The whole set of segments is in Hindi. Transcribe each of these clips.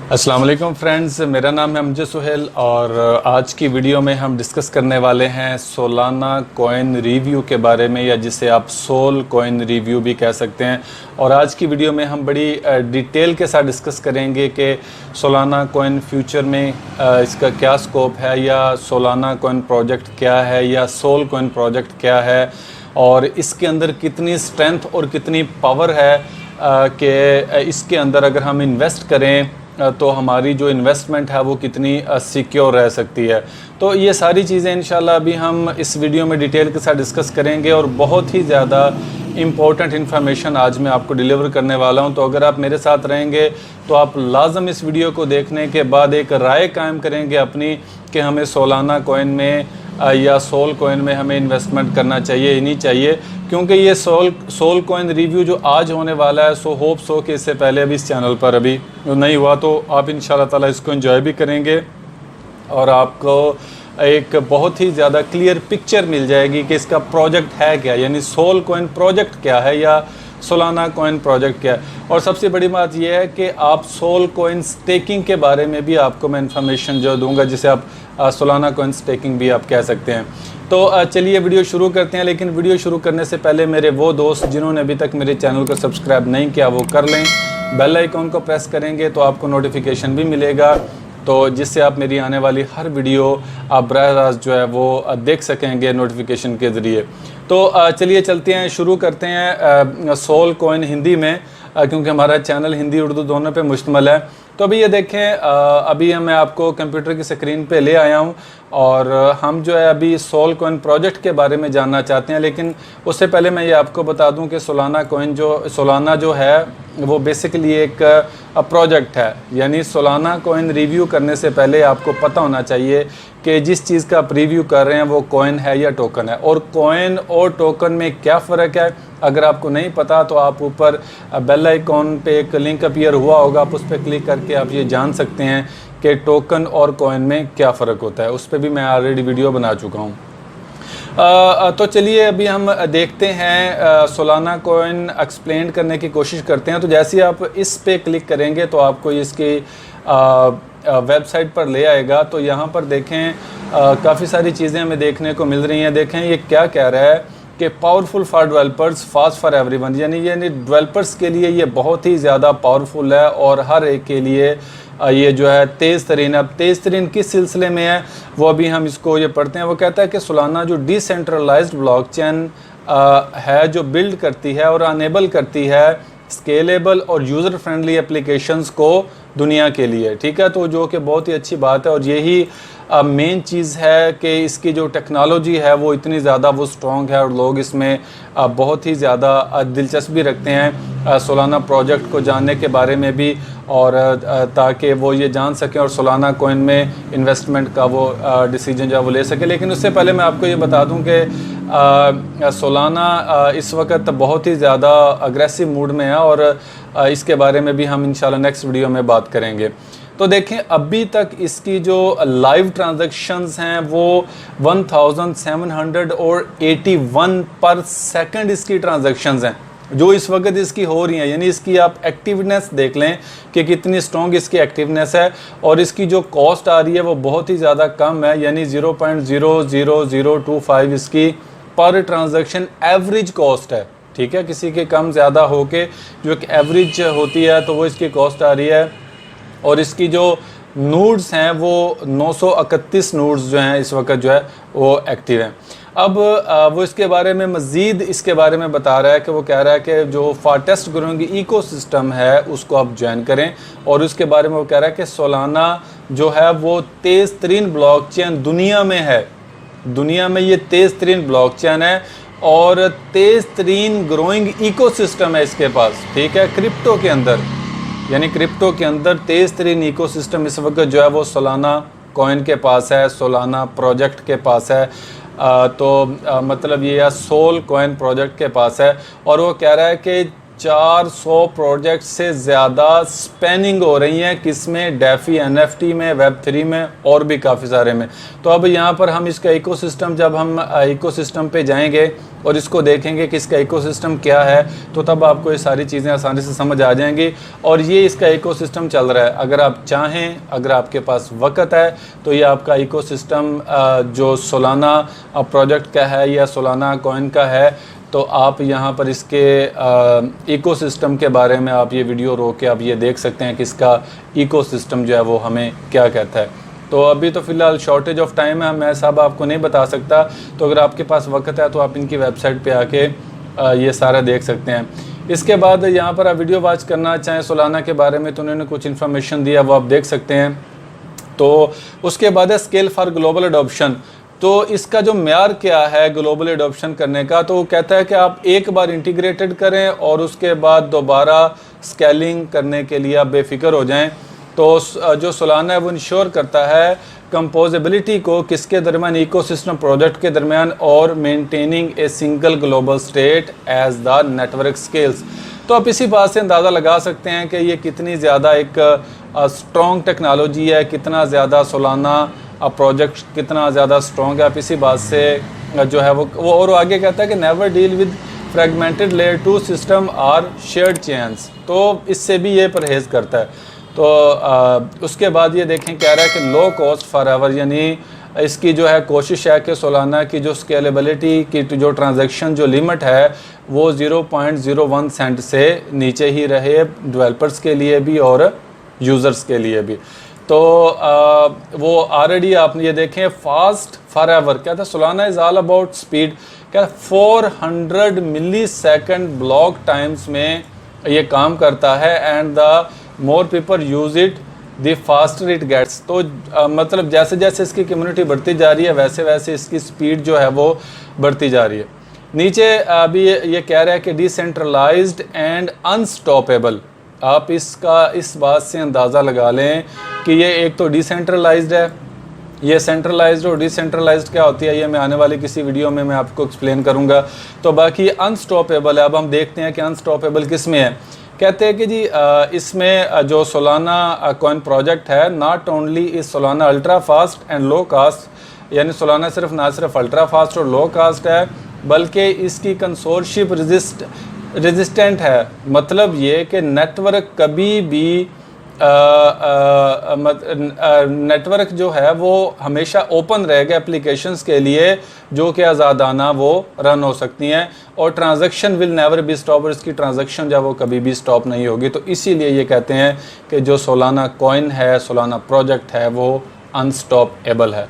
अस्सलाम वालेकुम फ्रेंड्स, मेरा नाम है अमजद सुहेल और आज की वीडियो में हम डिस्कस करने वाले हैं सोलाना कॉइन रिव्यू के बारे में, या जिसे आप सोल कॉइन रिव्यू भी कह सकते हैं। और आज की वीडियो में हम बड़ी डिटेल के साथ डिस्कस करेंगे कि सोलाना कॉइन फ्यूचर में इसका क्या स्कोप है, या सोलाना कॉइन प्रोजेक्ट क्या है, या सोल कॉइन प्रोजेक्ट क्या है, और इसके अंदर कितनी स्ट्रेंथ और कितनी पावर है कि इसके अंदर अगर हम इन्वेस्ट करें तो हमारी जो इन्वेस्टमेंट है वो कितनी सिक्योर रह सकती है। तो ये सारी चीज़ें इंशाल्लाह अभी हम इस वीडियो में डिटेल के साथ डिस्कस करेंगे, और बहुत ही ज़्यादा इम्पोर्टेंट इन्फॉर्मेशन आज मैं आपको डिलीवर करने वाला हूं। तो अगर आप मेरे साथ रहेंगे तो आप लाजम इस वीडियो को देखने के बाद एक राय कायम करेंगे अपनी कि हमें सोलाना कॉइन में या सोल कॉइन में हमें इन्वेस्टमेंट करना चाहिए या नहीं चाहिए, क्योंकि ये सोल कॉइन रिव्यू जो आज होने वाला है होप्स हो कि इससे पहले अभी इस चैनल पर अभी नहीं हुआ, तो आप इंशाल्लाह ताला इसको एंजॉय भी करेंगे और आपको एक बहुत ही ज़्यादा क्लियर पिक्चर मिल जाएगी कि इसका प्रोजेक्ट है क्या, यानी सोल कॉइन प्रोजेक्ट क्या है या सोलाना कॉइन प्रोजेक्ट क्या है। और सबसे बड़ी बात यह है कि आप सोल कॉइन स्टेकिंग के बारे में भी आपको मैं इन्फॉर्मेशन जो दूंगा, जिसे आप सोलाना कॉइन स्टेकिंग भी आप कह सकते हैं। तो चलिए वीडियो शुरू करते हैं, लेकिन वीडियो शुरू करने से पहले मेरे वो दोस्त जिन्होंने अभी तक मेरे चैनल को सब्सक्राइब नहीं किया वो कर लें। बेल आइकॉन को प्रेस करेंगे तो आपको नोटिफिकेशन भी मिलेगा, तो जिससे आप मेरी आने वाली हर वीडियो आप बराह रास्त जो है वो देख सकेंगे नोटिफिकेशन के ज़रिए। तो चलिए चलते हैं, शुरू करते हैं सोल कॉइन हिंदी में, क्योंकि हमारा चैनल हिंदी उर्दू दोनों पे मुश्तमिल है। तो अभी ये देखें, अभी मैं आपको कंप्यूटर की स्क्रीन पे ले आया हूँ और हम जो है अभी सोल कॉइन प्रोजेक्ट के बारे में जानना चाहते हैं। लेकिन उससे पहले मैं ये आपको बता दूं कि सोलाना जो है वो बेसिकली एक प्रोजेक्ट है, यानी सोलाना कॉइन रिव्यू करने से पहले आपको पता होना चाहिए कि जिस चीज़ का आप रिव्यू कर रहे हैं वो कॉइन है या टोकन है, और कॉइन और टोकन में क्या फ़र्क है। अगर आपको नहीं पता तो आप ऊपर बेल आइकॉन पे एक लिंक अपीयर हुआ होगा, आप उस पर क्लिक करके आप ये जान सकते हैं कि टोकन और कॉइन में क्या फ़र्क होता है। उस पर भी मैं ऑलरेडी वीडियो बना चुका हूँ। तो चलिए अभी हम देखते हैं सोलाना कॉइन एक्सप्लेन करने की कोशिश करते हैं। तो जैसे ही आप इस पे क्लिक करेंगे तो आपको इसकी वेबसाइट पर ले आएगा। तो यहाँ पर देखें काफ़ी सारी चीज़ें हमें देखने को मिल रही हैं। देखें ये क्या कह रहा है कि powerful for developers, fast for everyone, यानी डेवलपर्स के लिए ये बहुत ही ज़्यादा पावरफुल है और हर एक के लिए ये जो है तेज़ तरीन। अब तेज़ तरीन किस सिलसिले में है वो अभी हम इसको ये पढ़ते हैं। वो कहता है कि सोलाना जो डिसेंट्रलाइज्ड ब्लॉकचेन है, जो बिल्ड करती है और अनेबल करती है स्केलेबल और यूज़र फ्रेंडली एप्लीकेशंस को दुनिया के लिए, ठीक है। तो जो कि बहुत ही अच्छी बात है, और यही मेन चीज़ है कि इसकी जो टेक्नोलॉजी है वो इतनी ज़्यादा वो स्ट्रॉन्ग है और लोग इसमें बहुत ही ज़्यादा दिलचस्पी रखते हैं सोलाना प्रोजेक्ट को जानने के बारे में भी, और ताकि वो ये जान सकें और सोलाना कॉइन में इन्वेस्टमेंट का वो डिसीजन जो वो ले सके। लेकिन उससे पहले मैं आपको ये बता दूं कि सोलाना इस वक्त बहुत ही ज़्यादा अग्रेसिव मूड में है, और इसके बारे में भी हम इंशाल्लाह नेक्स्ट वीडियो में बात करेंगे। तो देखें अभी तक इसकी जो लाइव ट्रांजैक्शंस हैं वो 1781 पर सेकंड इसकी ट्रांजैक्शंस हैं जो इस वक्त इसकी हो रही हैं। यानी इसकी आप एक्टिवनेस देख लें कि कितनी स्ट्रॉन्ग इसकी एक्टिवनेस है, और इसकी जो कॉस्ट आ रही है वो बहुत ही ज़्यादा कम है, यानी 0.00025 इसकी पर ट्रांजैक्शन एवरेज कॉस्ट है, ठीक है। किसी के कम ज़्यादा हो के जो एक एवरेज होती है तो वो इसकी कॉस्ट आ रही है। और इसकी जो नोड्स हैं वो 931 नोड्स जो हैं इस वक्त जो है वो एक्टिव हैं। अब वो इसके बारे में मज़ीद इसके बारे में बता रहा है कि वो कह रहा है कि जो फास्टेस्ट ग्रोइंग इकोसिस्टम है उसको आप ज्वाइन करें, और उसके बारे में वो कह रहा है कि सोलाना जो है वो तेज़ तरीन ब्लॉकचेन दुनिया में है। दुनिया में ये तेज़ तरीन ब्लॉकचेन है और तेज़ तरीन ग्रोइंग इकोसिस्टम है इसके पास, ठीक है। क्रिप्टो के अंदर, यानी क्रिप्टो के अंदर तेज़ तरीन इकोसिस्टम इस वक्त जो है वो सोलाना कॉइन के पास है, सोलाना प्रोजेक्ट के पास है। मतलब ये सोल कॉइन प्रोजेक्ट के पास है। और वो कह रहा है कि 400 प्रोजेक्ट से ज़्यादा स्पेनिंग हो रही हैं, किसमें, डेफी, NFT में, Web3 में और भी काफ़ी सारे में। तो अब यहाँ पर हम इसका इकोसिस्टम, जब हम इकोसिस्टम पे जाएंगे और इसको देखेंगे कि इसका इकोसिस्टम क्या है, तो तब आपको ये सारी चीज़ें आसानी से समझ आ जाएंगी। और ये इसका इकोसिस्टम चल रहा है। अगर आप चाहें, अगर आपके पास वक्त है, तो ये आपका इकोसिस्टम जो सोलाना प्रोजेक्ट का है या सोलाना कॉइन का है, तो आप यहाँ पर इसके इकोसिस्टम के बारे में आप ये वीडियो रोक के आप ये देख सकते हैं कि इसका इकोसिस्टम जो है वो हमें क्या कहता है। तो अभी तो फ़िलहाल शॉर्टेज ऑफ टाइम है, मैं सब आपको नहीं बता सकता। तो अगर आपके पास वक्त है तो आप इनकी वेबसाइट पे आके ये सारा देख सकते हैं। इसके बाद यहाँ पर आप वीडियो वॉच करना चाहें सोलाना के बारे में, तो उन्होंने कुछ इन्फॉर्मेशन दिया, वो आप देख सकते हैं। तो उसके बाद है स्केल फॉर ग्लोबल अडॉप्शन। तो इसका जो म्यार क्या है ग्लोबल एडॉप्शन करने का, तो वो कहता है कि आप एक बार इंटीग्रेटेड करें और उसके बाद दोबारा स्केलिंग करने के लिए आप बेफिक्र हो जाएं। तो जो सोलाना है वो इंश्योर करता है कंपोजेबिलिटी को किसके दरमियान, इकोसिस्टम प्रोजेक्ट के दरमियान, और maintaining a single global state as the network scales. तो आप इसी बात से अंदाज़ा लगा सकते हैं कि ये कितनी ज़्यादा एक स्ट्रॉन्ग टेक्नोलॉजी है, कितना ज़्यादा सोलाना प्रोजेक्ट कितना ज़्यादा स्ट्रॉन्ग है। आप इसी बात से जो है वो और आगे कहता है कि never deal with fragmented layer 2 system और शेयर्ड चेन्स। तो इससे भी ये परहेज़ करता है। तो उसके बाद ये देखें, कह रहा है कि लो कॉस्ट फॉर एवर, यानी इसकी जो है कोशिश है कि सोलाना की जो स्केलेबिलिटी की जो ट्रांजैक्शन जो लिमिट है वो 0.01 सेंट से नीचे ही रहे, डेवलपर्स के लिए भी और यूज़र्स के लिए भी। तो वो ऑलरेडी आप ये देखें, फास्ट फॉर एवर कहता है Solana is all about speed. क्या 400 मिली सेकेंड ब्लॉक टाइम्स में ये काम करता है, and the more people use it the faster it gets. तो मतलब जैसे जैसे इसकी कम्युनिटी बढ़ती जा रही है वैसे वैसे इसकी स्पीड जो है वो बढ़ती जा रही है। नीचे अभी ये कह रहा है कि डिसेंट्रलाइज्ड एंड अनस्टॉपेबल। आप इसका इस बात से अंदाज़ा लगा लें कि ये एक तो डिसेंट्रलाइज्ड है, ये सेंट्रलाइज्ड और डिसेंट्रलाइज्ड क्या होती है ये मैं आने वाली किसी वीडियो में मैं आपको एक्सप्लेन करूंगा। तो बाकी अनस्टॉपेबल है। अब हम देखते हैं कि अनस्टॉपेबल किस में है। कहते हैं कि जी इसमें जो सोलाना कॉइन प्रोजेक्ट है, not only is Solana ultra fast and low cost, यानी सोलाना ना सिर्फ अल्ट्रा फास्ट और लो कास्ट है, बल्कि इसकी कंसोर्शिप रेजिस्टेंट है। मतलब ये कि नेटवर्क कभी भी नेटवर्क जो है वो हमेशा ओपन रहेगा एप्लीकेशंस के लिए जो कि आज़ादाना वो रन हो सकती हैं, और transaction will never be stop, और इसकी ट्रांजैक्शन जो वो कभी भी स्टॉप नहीं होगी। तो इसीलिए ये कहते हैं कि जो सोलाना कॉइन है, सोलाना प्रोजेक्ट है, वो अनस्टॉपेबल है।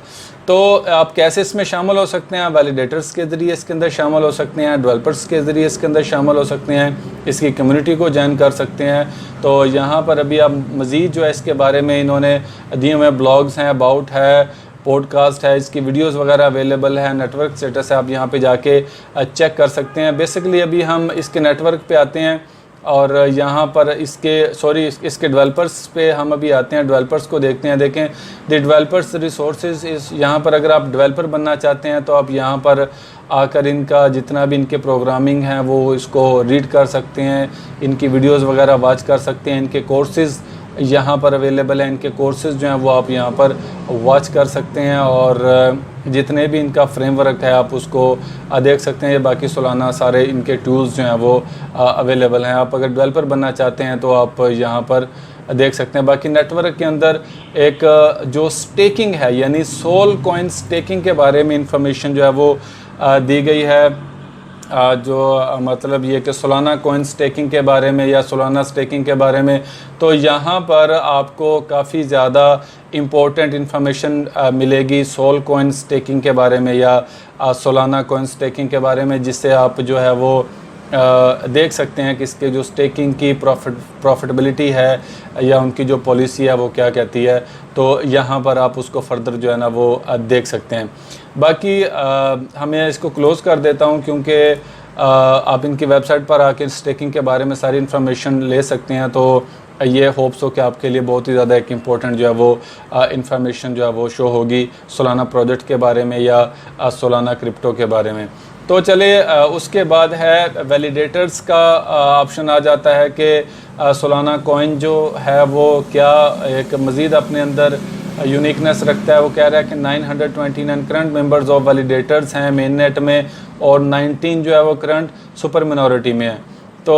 तो आप कैसे इसमें शामिल हो सकते हैं? वैलिडेटर्स के ज़रिए इसके अंदर शामिल हो सकते हैं, डेवलपर्स के ज़रिए इसके अंदर शामिल हो सकते हैं, इसकी कम्युनिटी को ज्वाइन कर सकते हैं। तो यहाँ पर अभी आप मज़ीद जो है इसके बारे में इन्होंने दिए हुए ब्लॉग्स हैं, अबाउट है, पॉडकास्ट है, इसकी वीडियोस वगैरह अवेलेबल है, नेटवर्क स्टेटस है, आप यहाँ पे जाके चेक कर सकते हैं। बेसिकली अभी हम इसके नेटवर्क पे आते हैं और यहाँ पर इसके डेवलपर्स पे हम अभी आते हैं, डेवलपर्स को देखते हैं। देखें द डेवलपर्स रिसोर्सेज इस, यहाँ पर अगर आप डेवलपर बनना चाहते हैं तो आप यहाँ पर आकर इनका जितना भी इनके प्रोग्रामिंग है वो इसको रीड कर सकते हैं, इनकी वीडियोस वगैरह वॉच कर सकते हैं, इनके कोर्सेज़ यहाँ पर अवेलेबल हैं, इनके कोर्सेज़ जो हैं वो आप यहाँ पर वॉच कर सकते हैं, और जितने भी इनका फ्रेमवर्क है आप उसको देख सकते हैं। ये बाकी सोलाना सारे इनके टूल्स जो हैं वो अवेलेबल हैं। आप अगर डेवलपर बनना चाहते हैं तो आप यहाँ पर देख सकते हैं। बाकी नेटवर्क के अंदर एक जो स्टेकिंग है, यानी सोल कॉइन स्टेकिंग के बारे में इंफॉर्मेशन जो है वो दी गई है। जो मतलब ये कि सोलाना कॉइन स्टेकिंग के बारे में या सोलाना स्टेकिंग के बारे में, तो यहाँ पर आपको काफ़ी ज़्यादा इम्पोर्टेंट इन्फॉर्मेशन मिलेगी सोल कॉइन स्टेकिंग के बारे में या सोलाना कॉइन स्टेकिंग के बारे में, जिससे आप जो है वो देख सकते हैं कि इसके जो स्टेकिंग की प्रॉफिटेबिलिटी है या उनकी जो पॉलिसी है वो क्या कहती है। तो यहाँ पर आप उसको फर्दर जो है ना वो देख सकते हैं। बाकी हमें इसको क्लोज़ कर देता हूँ क्योंकि आप इनकी वेबसाइट पर आके स्टेकिंग के बारे में सारी इन्फॉर्मेशन ले सकते हैं। तो ये होप्स हो कि आपके लिए बहुत ही ज़्यादा एक इम्पोर्टेंट जो है वो इन्फॉर्मेशन जो है वो शो होगी सोलाना प्रोजेक्ट के बारे में या सोलाना क्रिप्टो के बारे में। तो चले उसके बाद है वैलिडेटर्स का ऑप्शन आ जाता है कि सोलाना कॉइन जो है वो क्या एक मज़ीद अपने अंदर यूनिकनेस रखता है। वो कह रहा है कि 929 करंट मेंबर्स ऑफ वैलिडेटर्स हैं मेन नेट में और 19 जो है वो करंट सुपर मिनॉरिटी में है। तो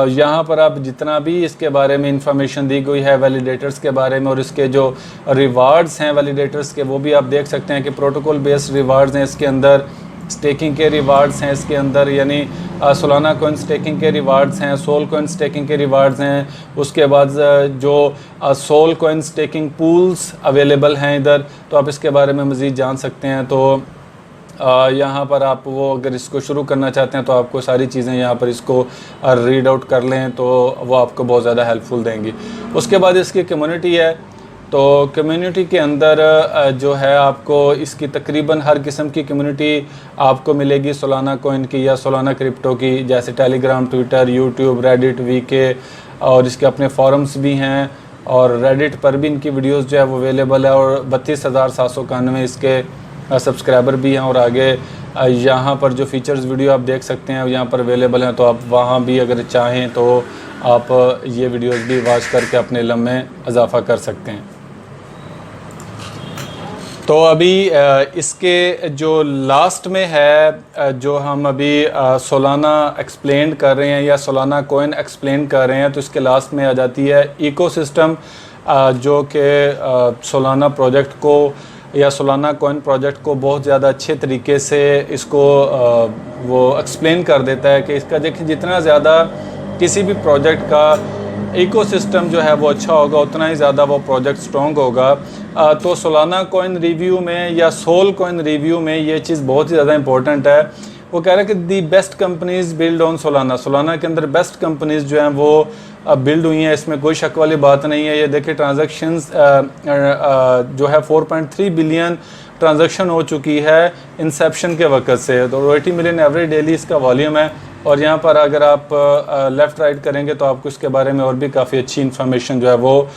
यहाँ पर आप जितना भी इसके बारे में इंफॉर्मेशन दी गई है वैलिडेटर्स के बारे में और इसके जो रिवार्ड्स हैं वैलिडेटर्स के, वो भी आप देख सकते हैं कि प्रोटोकॉल बेस्ड रिवार्ड्स हैं इसके अंदर, स्टेकिंग के रिवार्ड्स हैं इसके अंदर, यानी सोलाना कॉइन स्टेकिंग के रिवार्ड्स हैं, सोल कॉइन स्टेकिंग के रिवार्ड्स हैं। उसके बाद जो sol coin staking pools available हैं इधर, तो आप इसके बारे में मज़ीद जान सकते हैं। तो यहाँ पर आप वो अगर इसको शुरू करना चाहते हैं तो आपको सारी चीज़ें यहाँ पर इसको रीड आउट कर लें तो वो आपको बहुत ज़्यादा हेल्पफुल देंगी। उसके बाद इसकी कम्युनिटी है, तो कम्युनिटी के अंदर जो है आपको इसकी तकरीबन हर किस्म की कम्युनिटी आपको मिलेगी सोलाना कॉइन की या सोलाना क्रिप्टो की, जैसे Telegram, Twitter, YouTube, Reddit, VK, और इसके अपने फॉरम्स भी हैं और रेडिट पर भी इनकी वीडियोस जो है वो अवेलेबल है और 32,791 इसके सब्सक्राइबर भी हैं। और आगे यहाँ पर जो फीचर्स वीडियो आप देख सकते हैं यहाँ पर अवेलेबल हैं, तो आप वहाँ भी अगर चाहें तो आप ये वीडियोस भी वॉच करके अपने इल्म में इजाफ़ा कर सकते हैं। तो अभी इसके जो लास्ट में है जो हम अभी सोलाना एक्सप्लेन कर रहे हैं या सोलाना कॉइन एक्सप्लेन कर रहे हैं, तो इसके लास्ट में आ जाती है इकोसिस्टम, जो कि सोलाना प्रोजेक्ट को या सोलाना कॉइन प्रोजेक्ट को बहुत ज़्यादा अच्छे तरीके से इसको वो एक्सप्लेन कर देता है कि इसका देखिए जितना ज़्यादा किसी भी प्रोजेक्ट का इकोसिस्टम जो है वो अच्छा होगा उतना ही ज़्यादा वो प्रोजेक्ट स्ट्रॉन्ग होगा। तो सोलाना कॉइन रिव्यू में या सोल कॉइन रिव्यू में ये चीज़ बहुत ही ज़्यादा इंपॉर्टेंट है। वो कह रहा है कि the best companies build on Solana, Solana के अंदर बेस्ट कंपनीज जो हैं वो बिल्ड हुई हैं, इसमें कोई शक वाली बात नहीं है। ये देखिए ट्रांजैक्शंस जो है 4.3 बिलियन ट्रांजैक्शन हो चुकी है इंसेप्शन के वक्त से, तो 80 मिलियन एवरेज डेली इसका वॉल्यूम है। और यहाँ पर अगर आप लेफ़्ट राइट करेंगे तो आपको इसके बारे में और भी काफ़ी अच्छी इन्फॉर्मेशन जो है वो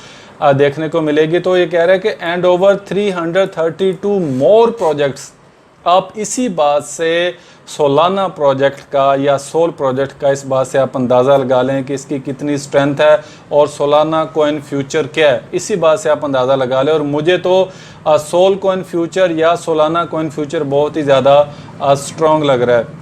देखने को मिलेगी। तो ये कह रहा है कि एंड ओवर 332 मोर प्रोजेक्ट्स, आप इसी बात से सोलाना प्रोजेक्ट का या सोल प्रोजेक्ट का इस बात से आप अंदाज़ा लगा लें कि इसकी कितनी स्ट्रेंथ है और सोलाना कॉइन फ्यूचर क्या है, इसी बात से आप अंदाज़ा लगा लें। और मुझे तो सोल कॉइन फ्यूचर या सोलाना कॉइन फ्यूचर बहुत ही ज़्यादा स्ट्रॉन्ग लग रहा है।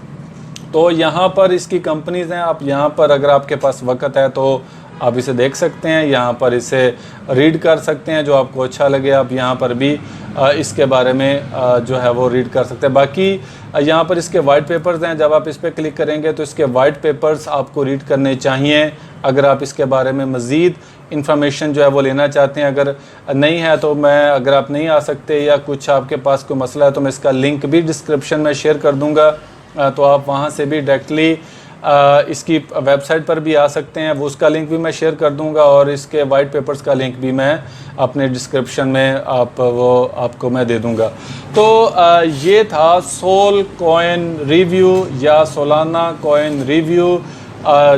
तो यहाँ पर इसकी कंपनीज़ हैं, आप यहाँ पर अगर आपके पास वक्त है तो आप इसे देख सकते हैं, यहाँ पर इसे रीड कर सकते हैं, जो आपको अच्छा लगे आप यहाँ पर भी इसके बारे में जो है वो रीड कर सकते हैं। बाकी यहाँ पर इसके वाइट पेपर्स हैं, जब आप इस पर क्लिक करेंगे तो इसके वाइट पेपर्स आपको रीड करने चाहिए अगर आप इसके बारे में मज़ीद इन्फॉर्मेशन जो है वो लेना चाहते हैं। अगर नहीं है तो अगर आप नहीं आ सकते या कुछ आपके पास कोई मसला है तो मैं इसका लिंक भी डिस्क्रिप्शन में शेयर कर दूँगा, तो आप वहाँ से भी डायरेक्टली इसकी वेबसाइट पर भी आ सकते हैं, वो उसका लिंक भी मैं शेयर कर दूंगा और इसके वाइट पेपर्स का लिंक भी मैं अपने डिस्क्रिप्शन में आपको मैं दे दूंगा। तो ये था सोल कॉइन रिव्यू या सोलाना कॉइन रिव्यू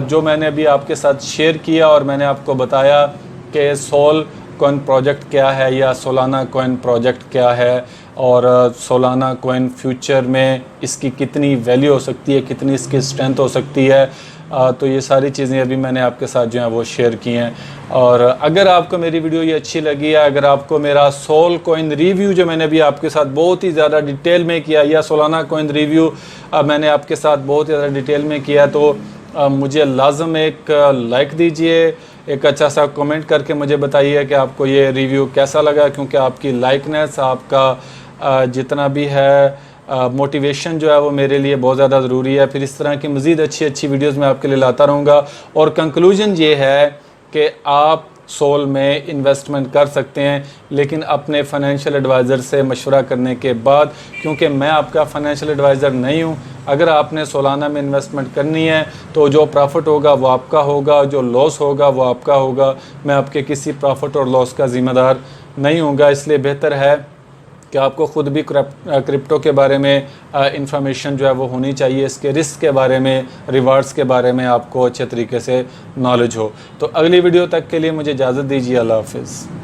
जो मैंने अभी आपके साथ शेयर किया और मैंने आपको बताया कि सोल कॉइन प्रोजेक्ट क्या है या सोलाना कॉइन प्रोजेक्ट क्या है और सोलाना कॉइन फ्यूचर में इसकी कितनी वैल्यू हो सकती है, कितनी इसकी स्ट्रेंथ हो सकती है। तो ये सारी चीज़ें अभी मैंने आपके साथ जो है वो शेयर की हैं। और अगर आपको मेरी वीडियो ये अच्छी लगी है, अगर आपको मेरा सोल कॉइन रिव्यू जो मैंने अभी आपके साथ बहुत ही ज़्यादा डिटेल में किया या सोलाना कॉइन रिव्यू मैंने आपके साथ बहुत ही ज़्यादा डिटेल में किया, तो मुझे लाजम एक लाइक दीजिए, एक अच्छा सा कमेंट करके मुझे बताइए कि आपको ये रिव्यू कैसा लगा, क्योंकि आपकी लाइकनेस, आपका जितना भी है मोटिवेशन जो है वो मेरे लिए बहुत ज़्यादा ज़रूरी है। फिर इस तरह की मज़ीद अच्छी अच्छी वीडियोस मैं आपके लिए लाता रहूँगा। और कंक्लूजन ये है कि आप सोल में इन्वेस्टमेंट कर सकते हैं, लेकिन अपने फाइनेंशियल एडवाइज़र से मशवरा करने के बाद, क्योंकि मैं आपका फाइनेंशियल एडवाइज़र नहीं हूं। अगर आपने सोलाना में इन्वेस्टमेंट करनी है तो जो प्रॉफिट होगा वो आपका होगा, जो लॉस होगा वो आपका होगा। मैं आपके किसी प्रॉफिट और लॉस का ज़िम्मेदार नहीं हूँगा। इसलिए बेहतर है कि आपको ख़ुद भी क्रिप्टो के बारे में इंफॉर्मेशन जो है वो होनी चाहिए, इसके रिस्क के बारे में, रिवार्ड्स के बारे में आपको अच्छे तरीके से नॉलेज हो। तो अगली वीडियो तक के लिए मुझे इजाज़त दीजिए। अल्लाह हाफ़िज़।